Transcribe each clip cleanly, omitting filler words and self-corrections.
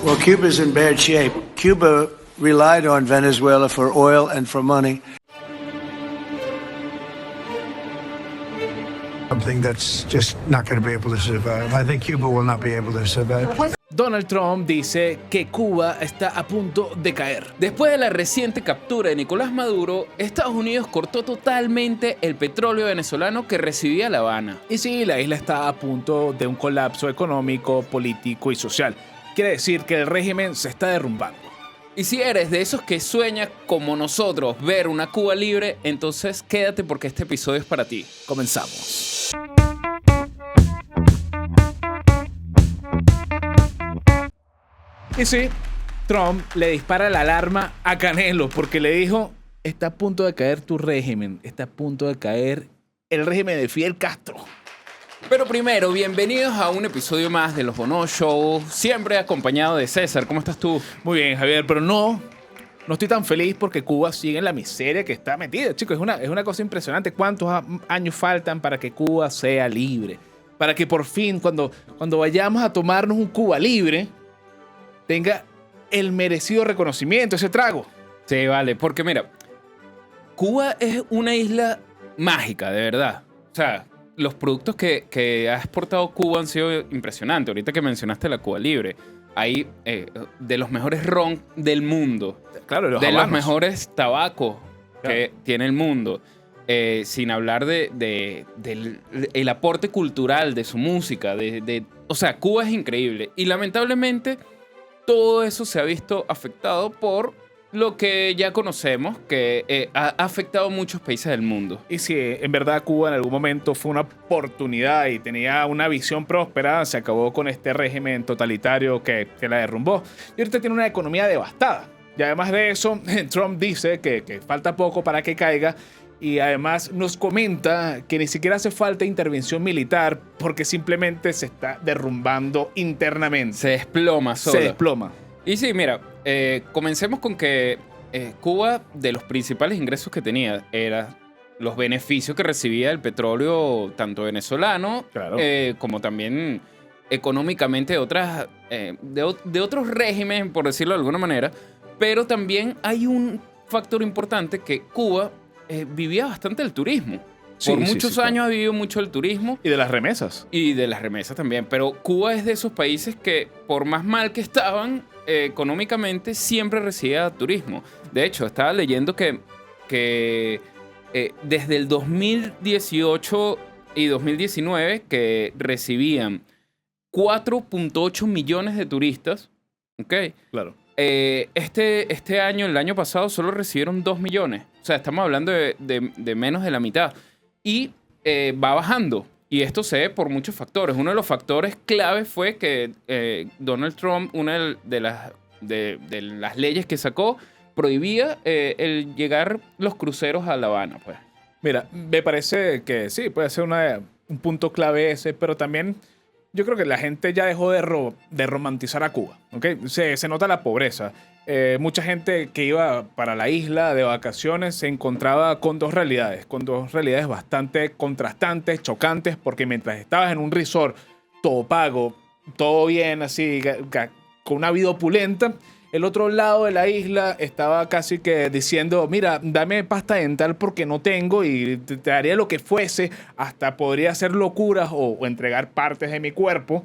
Well, Cuba's in bad shape. Cuba relied on Venezuela for oil and for money. Something that's just not going to be able to survive. I think Cuba will not be able to survive. Donald Trump dice que Cuba está a punto de caer. Después de la reciente captura de Nicolás Maduro, Estados Unidos cortó totalmente el petróleo venezolano que recibía La Habana. Y sí, la isla está a punto de un colapso económico, político y social. Quiere decir que el régimen se está derrumbando. Y si eres de esos que sueña como nosotros ver una Cuba libre, entonces quédate porque este episodio es para ti. Comenzamos. Y sí, Trump le dispara la alarma a Canelo porque le dijo: está a punto de caer tu régimen, está a punto de caer el régimen de Fidel Castro. Pero primero, bienvenidos a un episodio más de Los Bono Show, siempre acompañado de César. ¿Cómo estás tú? Muy bien, Javier, pero no estoy tan feliz porque Cuba sigue en la miseria que está metida. Chicos, es una cosa impresionante. ¿Cuántos años faltan para que Cuba sea libre? Para que por fin, cuando vayamos a tomarnos un Cuba libre, tenga el merecido reconocimiento, ese trago. Sí, vale, porque mira, Cuba es una isla mágica, de verdad. O sea, los productos que ha exportado Cuba han sido impresionantes. Ahorita que mencionaste la Cuba Libre, hay de los mejores ron del mundo. Claro, de habanos. Los mejores tabacos que Claro. tiene el mundo. Sin hablar del aporte cultural de su música. O sea, Cuba es increíble. Y lamentablemente todo eso se ha visto afectado por lo que ya conocemos, que ha afectado a muchos países del mundo. Y si en verdad Cuba en algún momento fue una oportunidad y tenía una visión próspera, se acabó con este régimen totalitario que la derrumbó. Y ahorita tiene una economía devastada. Y además de eso, Trump dice que falta poco para que caiga. Y además nos comenta que ni siquiera hace falta intervención militar porque simplemente se está derrumbando internamente. Se desploma sola. Se desploma. Y sí, mira, comencemos con que Cuba, de los principales ingresos que tenía, eran los beneficios que recibía del petróleo, tanto venezolano, Claro. como también económicamente de otros regímenes, por decirlo de alguna manera. Pero también hay un factor importante que Cuba vivía bastante del turismo. Por muchos años ha vivido mucho el turismo. Y de las remesas. Y de las remesas también. Pero Cuba es de esos países que, por más mal que estaban económicamente, siempre recibía turismo. De hecho, estaba leyendo que desde el 2018 y 2019 que recibían 4.8 millones de turistas. ¿Ok? Claro. Este año, el año pasado, solo recibieron 2 millones. O sea, estamos hablando de menos de la mitad. Y va bajando. Y esto se ve por muchos factores. Uno de los factores clave fue que Donald Trump, una de las leyes que sacó, prohibía el llegar los cruceros a La Habana, pues. Mira, me parece que sí, puede ser un punto clave ese, pero también yo creo que la gente ya dejó de romantizar a Cuba, ¿ok? Se nota la pobreza. Mucha gente que iba para la isla de vacaciones se encontraba con dos realidades bastante contrastantes, chocantes, porque mientras estabas en un resort todo pago, todo bien, así, con una vida opulenta, el otro lado de la isla estaba casi que diciendo: mira, dame pasta dental porque no tengo y te daría lo que fuese, hasta podría hacer locuras o entregar partes de mi cuerpo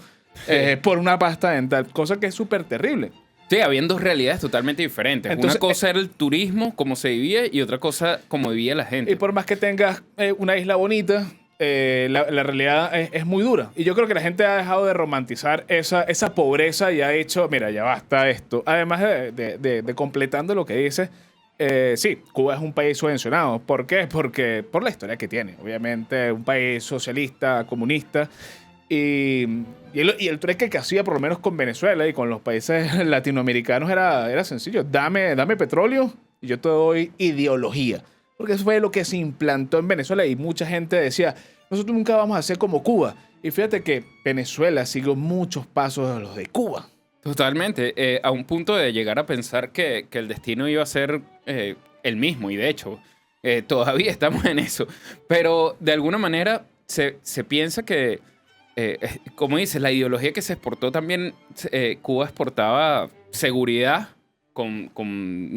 por una pasta dental, cosa que es súper terrible. Sí, habían dos realidades totalmente diferentes. Entonces, una cosa era el turismo, cómo se vivía, y otra cosa, cómo vivía la gente. Y por más que tengas una isla bonita, la realidad es muy dura. Y yo creo que la gente ha dejado de romantizar esa pobreza y ha dicho: mira, ya basta esto. Además de completando lo que dice, sí, Cuba es un país subvencionado. ¿Por qué? Porque por la historia que tiene. Obviamente, un país socialista, comunista. Y el trueque que hacía, por lo menos con Venezuela y con los países latinoamericanos, era sencillo. Dame petróleo y yo te doy ideología. Porque eso fue lo que se implantó en Venezuela y mucha gente decía: nosotros nunca vamos a ser como Cuba. Y fíjate que Venezuela siguió muchos pasos de los de Cuba. Totalmente. A un punto de llegar a pensar que el destino iba a ser el mismo. Y de hecho, todavía estamos en eso. Pero de alguna manera se piensa que como dices, la ideología que se exportó también, Cuba exportaba seguridad con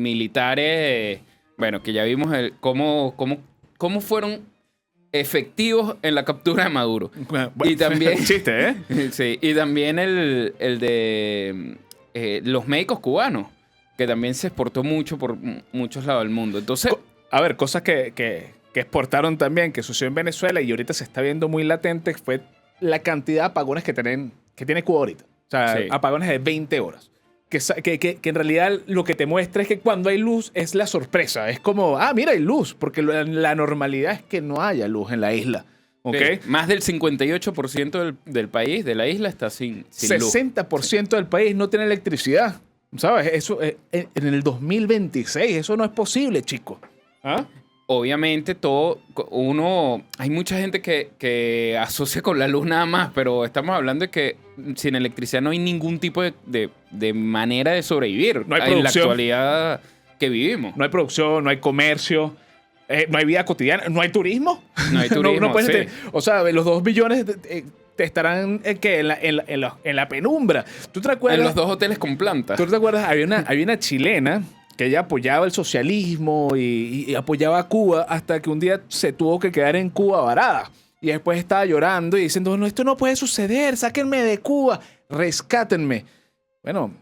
militares, bueno, que ya vimos cómo fueron efectivos en la captura de Maduro. Bueno, Y también, chiste, ¿eh? sí, y también el de los médicos cubanos, que también se exportó mucho por muchos lados del mundo. Entonces, A ver, cosas que exportaron también, que sucedió en Venezuela y ahorita se está viendo muy latente, fue la cantidad de apagones que tiene Cuba ahorita. O sea, Sí. apagones de 20 horas. Que en realidad lo que te muestra es que cuando hay luz es la sorpresa. Es como, mira, hay luz, porque la normalidad es que no haya luz en la isla. ¿Ok? más del 58% del país, de la isla, está sin luz. 60% del país no tiene electricidad. ¿Sabes? Eso en el 2026, eso no es posible, chicos. ¿Ah? Obviamente hay mucha gente que asocia con la luz nada más, pero estamos hablando de que sin electricidad no hay ningún tipo de manera de sobrevivir No hay en la producción. actualidad que vivimos. No hay producción, no hay comercio, no hay vida cotidiana, no hay turismo. No hay turismo, puedes sí. o sea, los 2 billones te estarán en la penumbra. ¿Tú te acuerdas? En los 2 hoteles con planta. ¿Tú te acuerdas? Había una chilena que ella apoyaba el socialismo y apoyaba a Cuba hasta que un día se tuvo que quedar en Cuba varada. Y después estaba llorando y diciendo, no, esto no puede suceder, sáquenme de Cuba, rescátenme. Bueno,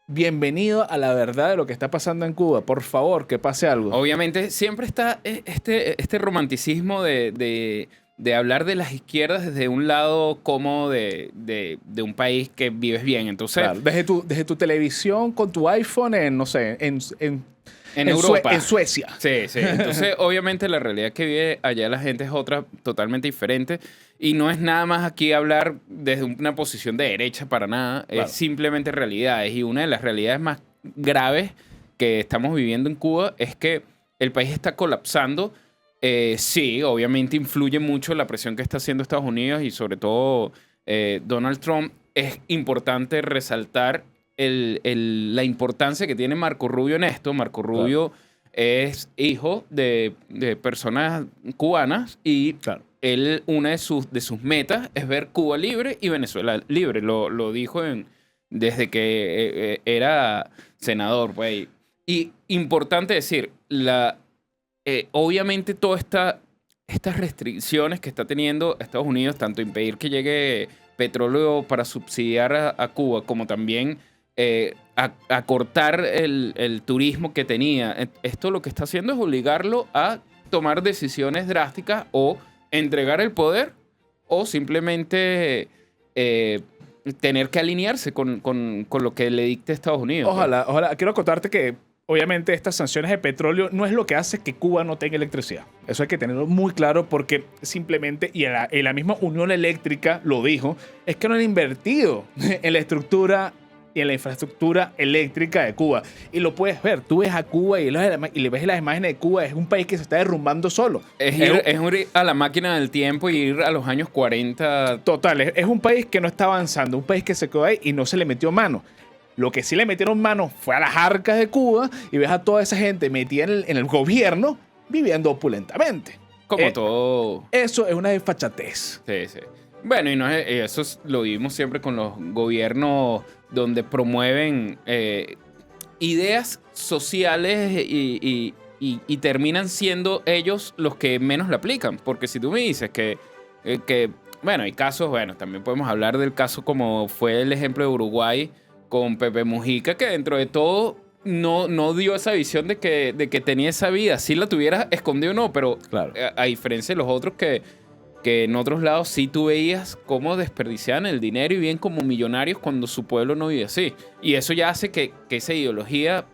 bienvenido a la verdad de lo que está pasando en Cuba. Por favor, que pase algo. Obviamente siempre está este romanticismo de hablar de las izquierdas desde un lado cómodo de un país que vives bien. Entonces, Claro, desde tu televisión con tu iPhone en, no sé, en Europa. en Suecia. Sí, sí. Entonces, obviamente, la realidad que vive allá la gente es otra totalmente diferente. Y no es nada más aquí hablar desde una posición de derecha para nada. Claro. Es simplemente realidades. Y una de las realidades más graves que estamos viviendo en Cuba es que el país está colapsando. Sí, obviamente influye mucho la presión que está haciendo Estados Unidos y sobre todo Donald Trump. Es importante resaltar la importancia que tiene Marco Rubio en esto. Marco Rubio es hijo de personas cubanas y Claro. él, una de sus metas es ver Cuba libre y Venezuela libre. Lo dijo desde que era senador, pues. Y importante decir, obviamente todas estas restricciones que está teniendo Estados Unidos, tanto impedir que llegue petróleo para subsidiar a Cuba, como también acortar el turismo que tenía. Esto lo que está haciendo es obligarlo a tomar decisiones drásticas o entregar el poder o simplemente tener que alinearse con lo que le dicte Estados Unidos. Ojalá. Quiero contarte que obviamente estas sanciones de petróleo no es lo que hace que Cuba no tenga electricidad. Eso hay que tenerlo muy claro porque simplemente, y en la misma Unión Eléctrica lo dijo, es que no han invertido en la estructura y en la infraestructura eléctrica de Cuba. Y lo puedes ver. Tú ves a Cuba y le ves las imágenes de Cuba. Es un país que se está derrumbando solo. Es ir a la máquina del tiempo y ir a los años 40. Total, es un país que no está avanzando. Un país que se quedó ahí y no se le metió mano. Lo que sí le metieron mano fue a las arcas de Cuba y ves a toda esa gente metida en el gobierno viviendo opulentamente. Como todo. Eso es una desfachatez. Sí, sí. Bueno, y eso lo vivimos siempre con los gobiernos donde promueven ideas sociales y terminan siendo ellos los que menos la aplican. Porque si tú me dices que bueno, hay casos, bueno, también podemos hablar del caso como fue el ejemplo de Uruguay con Pepe Mujica, que dentro de todo no dio esa visión de que tenía esa vida. Sí la tuviera escondido o no, pero Claro. a diferencia de los otros que en otros lados sí tú veías cómo desperdiciaban el dinero y bien como millonarios cuando su pueblo no vive así. Y eso ya hace que esa ideología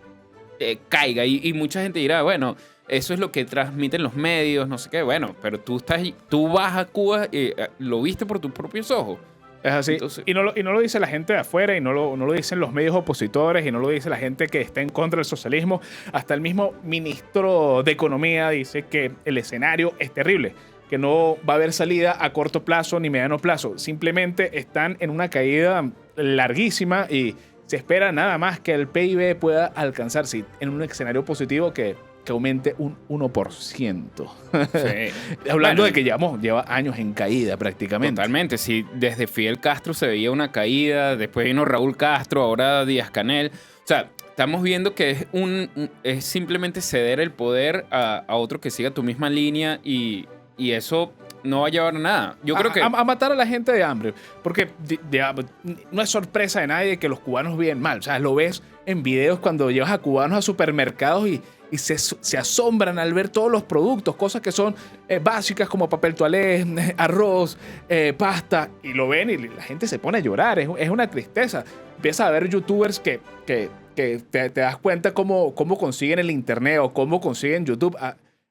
caiga. Y mucha gente dirá, bueno, eso es lo que transmiten los medios, no sé qué. Bueno, pero tú vas a Cuba y lo viste por tus propios ojos. Es así. Entonces- y no lo dice la gente de afuera y no lo dicen los medios opositores y no lo dice la gente que está en contra del socialismo. Hasta el mismo ministro de Economía dice que el escenario es terrible, que no va a haber salida a corto plazo ni mediano plazo. Simplemente están en una caída larguísima y se espera nada más que el PIB pueda alcanzar, sí, en un escenario positivo que que aumente un 1%. Sí. Hablando Bueno, de que lleva años en caída prácticamente. Totalmente, si desde Fidel Castro se veía una caída, después vino Raúl Castro, ahora Díaz-Canel. O sea, estamos viendo que es simplemente ceder el poder a otro que siga tu misma línea y eso no va a llevar a nada. Yo creo que... A matar a la gente de hambre. Porque no es sorpresa de nadie que los cubanos viven mal. O sea, lo ves en videos cuando llevas a cubanos a supermercados y se asombran al ver todos los productos, cosas que son básicas como papel toalé, arroz, pasta, y lo ven y la gente se pone a llorar. Es una tristeza. Empiezas a ver youtubers que te das cuenta cómo consiguen el internet o cómo consiguen YouTube.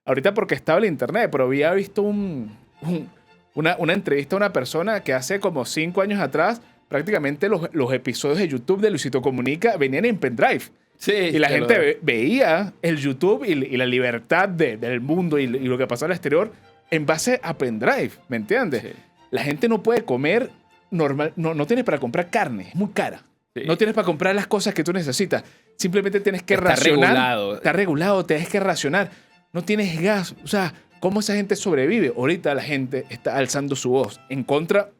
Ahorita porque estaba el internet, pero había visto una entrevista a una persona que hace como 5 años atrás prácticamente los episodios de YouTube de Luisito Comunica venían en pendrive. Sí, Y la gente veía el YouTube y la libertad del mundo y lo que pasa al exterior en base a pendrive, ¿me entiendes? Sí. La gente no puede comer normal, no tienes para comprar carne, es muy cara. Sí. No tienes para comprar las cosas que tú necesitas. Simplemente tienes que Está racionar. regulado. Está regulado, tienes que racionar. No tienes gas. O sea, ¿cómo esa gente sobrevive? Ahorita la gente está alzando su voz en contra,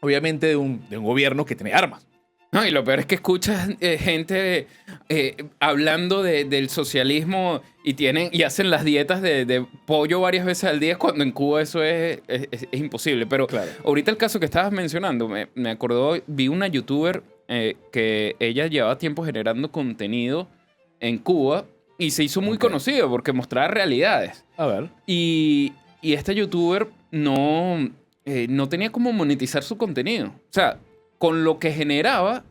obviamente, de un gobierno que tiene armas. No, y lo peor es que escuchas gente hablando del socialismo y hacen las dietas de pollo varias veces al día cuando en Cuba eso es imposible. Pero Claro. ahorita el caso que estabas mencionando, me acordó, vi una youtuber que ella llevaba tiempo generando contenido en Cuba y se hizo muy conocido porque mostraba realidades. A ver. Y esta youtuber no tenía cómo monetizar su contenido. O sea, con lo que generaba,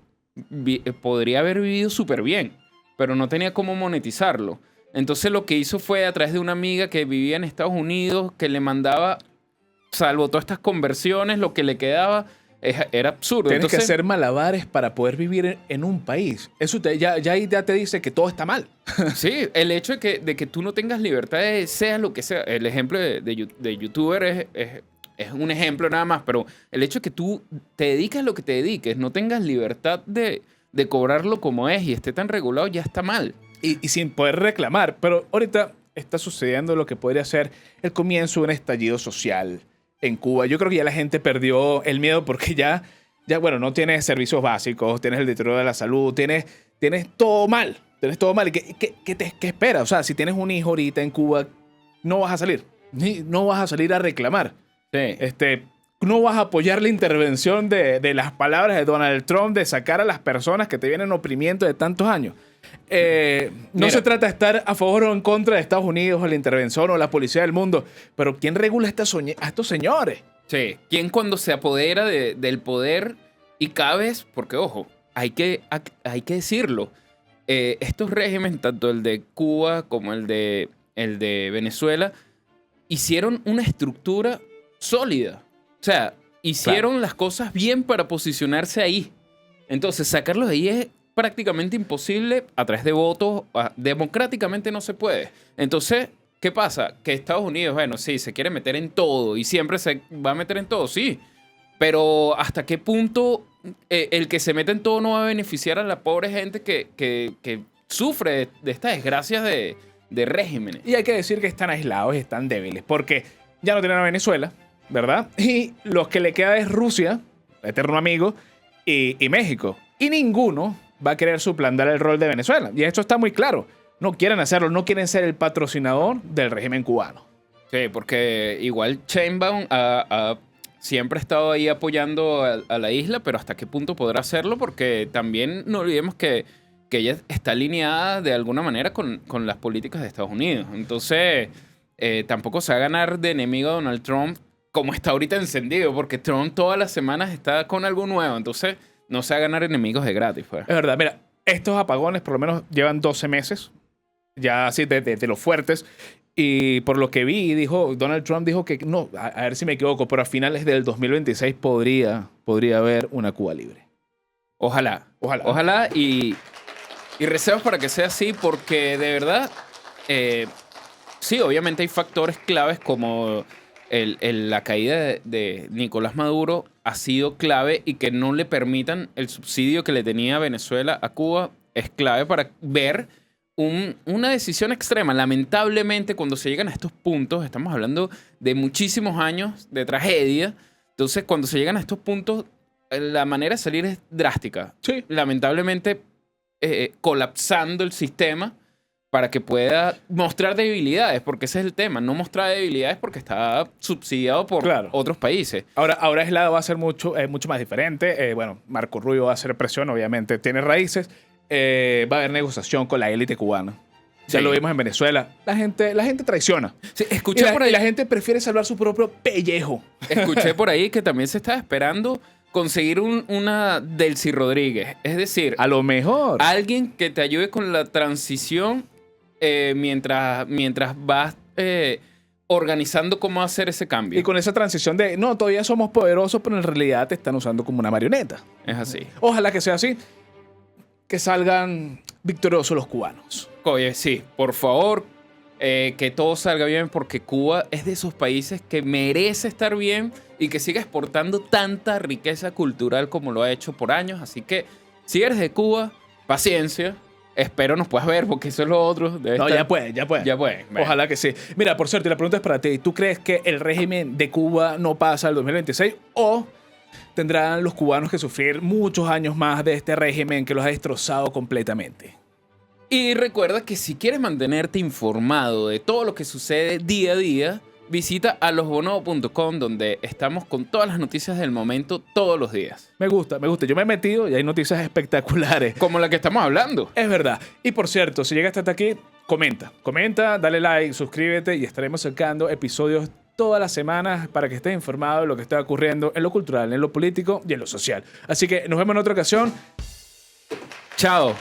podría haber vivido súper bien, pero no tenía cómo monetizarlo. Entonces lo que hizo fue a través de una amiga que vivía en Estados Unidos, que le mandaba, salvo todas estas conversiones, lo que le quedaba era absurdo. Tienes que Entonces, hacer malabares para poder vivir en un país. Eso ya ahí ya te dice que todo está mal. sí, el hecho de que tú no tengas libertad de sea lo que sea. El ejemplo de youtuber es un ejemplo nada más, pero el hecho de que tú te dediques a lo que te dediques, no tengas libertad de cobrarlo como es y esté tan regulado, ya está mal. Y sin poder reclamar. Pero ahorita está sucediendo lo que podría ser el comienzo de un estallido social en Cuba. Yo creo que ya la gente perdió el miedo porque ya bueno, no tienes servicios básicos, tienes el deterioro de la salud, tienes todo mal. Tienes todo mal. ¿Y qué esperas? O sea, si tienes un hijo ahorita en Cuba, no vas a salir. No vas a salir a reclamar. Sí. No vas a apoyar la intervención de las palabras de Donald Trump de sacar a las personas que te vienen oprimiendo de tantos años. No Mira. se trata de estar a favor o en contra de Estados Unidos o la intervención o la policía del mundo, pero ¿quién regula a estos señores? Sí. ¿Quién cuando se apodera del poder y cada vez, porque ojo, hay que decirlo, estos regímenes, tanto el de Cuba como el de Venezuela, hicieron una estructura sólida. O sea, hicieron las cosas bien para posicionarse ahí. Entonces, sacarlos de ahí es prácticamente imposible a través de votos. Democráticamente no se puede. Entonces, ¿qué pasa? Que Estados Unidos, bueno, sí, se quiere meter en todo y siempre se va a meter en todo, sí. Pero ¿hasta qué punto el que se mete en todo no va a beneficiar a la pobre gente que sufre de estas desgracias de regímenes? Y hay que decir que están aislados y están débiles, porque ya no tienen a Venezuela, ¿verdad? Y los que le queda es Rusia, eterno amigo, y México. Y ninguno va a querer suplantar el rol de Venezuela. Y esto está muy claro. No quieren hacerlo, no quieren ser el patrocinador del régimen cubano. Sí, porque igual Sheinbaum siempre ha estado ahí apoyando a la isla, pero ¿hasta qué punto podrá hacerlo? Porque también no olvidemos que ella está alineada de alguna manera con las políticas de Estados Unidos. Entonces, tampoco se va a ganar de enemigo a Donald Trump como está ahorita encendido, porque Trump todas las semanas está con algo nuevo. Entonces, no se va a ganar enemigos de gratis. Pues. Es verdad, mira, estos apagones por lo menos llevan 12 meses, ya así de los fuertes. Y por lo que vi, Donald Trump dijo que no, a ver si me equivoco, pero a finales del 2026 podría haber una Cuba libre. Ojalá. Ojalá y recemos para que sea así, porque de verdad, sí, obviamente hay factores claves como la caída de Nicolás Maduro ha sido clave, y que no le permitan el subsidio que le tenía Venezuela a Cuba es clave para ver una decisión extrema. Lamentablemente, cuando se llegan a estos puntos, estamos hablando de muchísimos años de tragedia. Entonces, cuando se llegan a estos puntos, la manera de salir es drástica. Sí. Lamentablemente, colapsando el sistema para que pueda mostrar debilidades, porque ese es el tema. No mostrar debilidades porque está subsidiado por Claro. otros países. Ahora Eslava va a ser mucho más diferente. Bueno, Marco Rubio va a hacer presión, obviamente. Tiene raíces. Va a haber negociación con la élite cubana. Ya Sí. lo vimos en Venezuela. La gente traiciona. Sí, Y escuché por ahí. la gente prefiere salvar su propio pellejo. Escuché por ahí que también se está esperando conseguir una Delcy Rodríguez. Es decir, A lo mejor. alguien que te ayude con la transición mientras vas organizando cómo hacer ese cambio. Y con esa transición de, no, todavía somos poderosos, pero en realidad te están usando como una marioneta. Es así. Ojalá que sea así. Que salgan victoriosos los cubanos. Oye, sí, por favor, que todo salga bien porque Cuba es de esos países que merece estar bien y que siga exportando tanta riqueza cultural como lo ha hecho por años. Así que, si eres de Cuba, paciencia. Espero nos puedas ver porque eso es lo otro. Debe No, estar- ya puede. Ya puede. Bueno. Ojalá que sí. Mira, por cierto, y la pregunta es para ti. ¿Tú crees que el régimen de Cuba no pasa al 2026 o tendrán los cubanos que sufrir muchos años más de este régimen que los ha destrozado completamente? Y recuerda que si quieres mantenerte informado de todo lo que sucede día a día, visita a losbonobo.com donde estamos con todas las noticias del momento todos los días. Me gusta. Yo me he metido y hay noticias espectaculares. Como la que estamos hablando. Es verdad. Y por cierto, si llegaste hasta aquí, comenta, dale like, suscríbete y estaremos sacando episodios todas las semanas para que estés informado de lo que está ocurriendo en lo cultural, en lo político y en lo social. Así que nos vemos en otra ocasión. Chao.